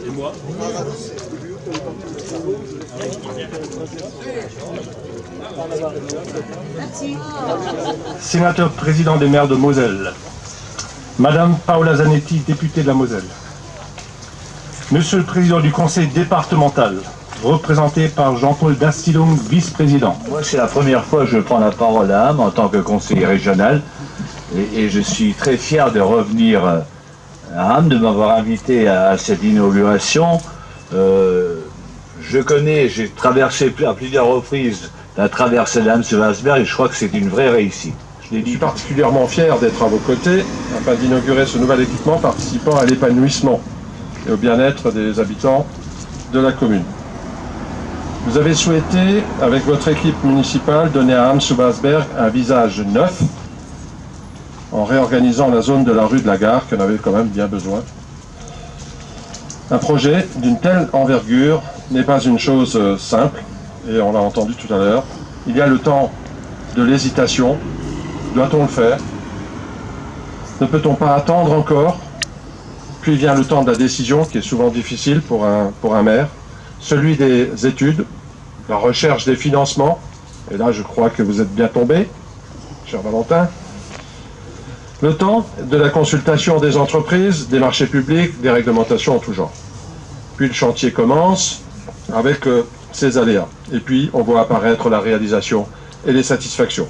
Et moi? Sénateur président des maires de Moselle, Madame Paola Zanetti, députée de la Moselle, Monsieur le président du conseil départemental, représenté par Jean-Paul Dastilung, vice-président. Moi, c'est la première fois que je prends la parole à Ham en tant que conseiller régional et je suis très fier de revenir à Ham, de m'avoir invité à cette inauguration. J'ai traversé à plusieurs reprises la traversée d'Ham-sur-Wasberg et je crois que c'est une vraie réussite. Je suis particulièrement fier d'être à vos côtés afin d'inaugurer ce nouvel équipement participant à l'épanouissement et au bien-être des habitants de la commune. Vous avez souhaité, avec votre équipe municipale, donner à Ham-sur-Wasberg un visage neuf en réorganisant la zone de la rue de la Gare, qui en avait quand même bien besoin. Un projet d'une telle envergure n'est pas une chose simple, et on l'a entendu tout à l'heure. Il y a le temps de l'hésitation. Doit-on le faire? Ne peut-on pas attendre encore? Puis vient le temps de la décision, qui est souvent difficile pour un maire, celui des études, la recherche des financements, et là je crois que vous êtes bien tombé, cher Valentin, le temps de la consultation des entreprises, des marchés publics, des réglementations en tout genre. Puis le chantier commence avec ses aléas, et puis on voit apparaître la réalisation et les satisfactions.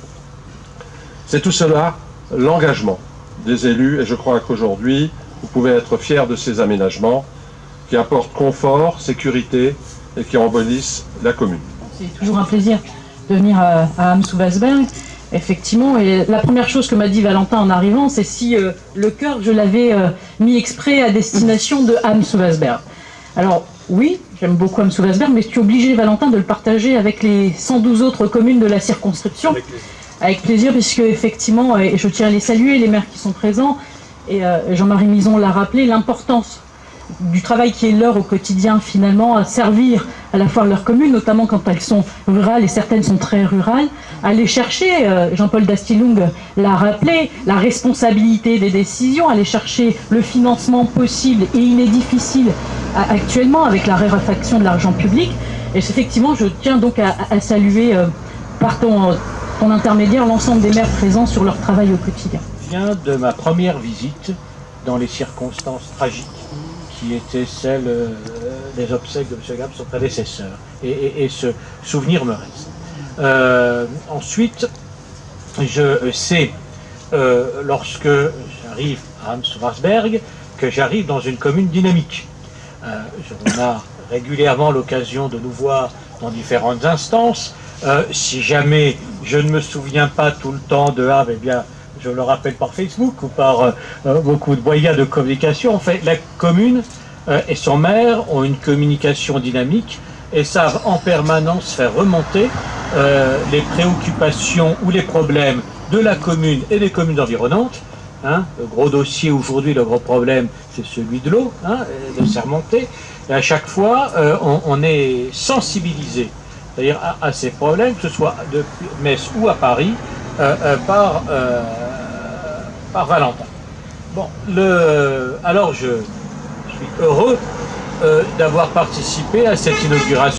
C'est tout cela l'engagement des élus, et je crois qu'aujourd'hui, vous pouvez être fiers de ces aménagements qui apportent confort, sécurité et qui embellissent la commune. C'est toujours un plaisir de venir à Ham-sur-Wasberg, effectivement. Et la première chose que m'a dit Valentin en arrivant, c'est si le cœur, je l'avais mis exprès à destination de Ham-sur-Wasberg. Alors oui, j'aime beaucoup Ham-sur-Wasberg, mais je suis obligé, Valentin, de le partager avec les 112 autres communes de la circonscription. Avec plaisir, puisque effectivement, et je tiens à les saluer, les maires qui sont présents, et Jean-Marie Mison l'a rappelé, l'importance du travail qui est leur au quotidien, finalement, à servir à la fois leur commune, notamment quand elles sont rurales, et certaines sont très rurales, aller chercher, Jean-Paul Dastilung l'a rappelé, la responsabilité des décisions, aller chercher le financement possible, et il est difficile actuellement avec la raréfaction de l'argent public, et effectivement, je tiens donc à saluer par ton intermédiaire l'ensemble des maires présents sur leur travail au quotidien. Je viens de ma première visite dans les circonstances tragiques qui étaient celles des obsèques de M. Gab, son prédécesseur. Et ce souvenir me reste. Ensuite, je sais, lorsque j'arrive à Ham-sur-Wasberg, que j'arrive dans une commune dynamique. On a régulièrement l'occasion de nous voir dans différentes instances. Si jamais je ne me souviens pas tout le temps de Ham, eh bien, je le rappelle par Facebook ou par beaucoup de moyens de communication. En fait, la commune et son maire ont une communication dynamique et savent en permanence faire remonter les préoccupations ou les problèmes de la commune et des communes environnantes. Hein, le gros dossier aujourd'hui, le gros problème, c'est celui de l'eau, hein, de se remonter. Et à chaque fois, on est sensibilisé, c'est-à-dire à ces problèmes, que ce soit de Metz ou à Paris, par Valentin. Bon, alors je suis heureux d'avoir participé à cette inauguration.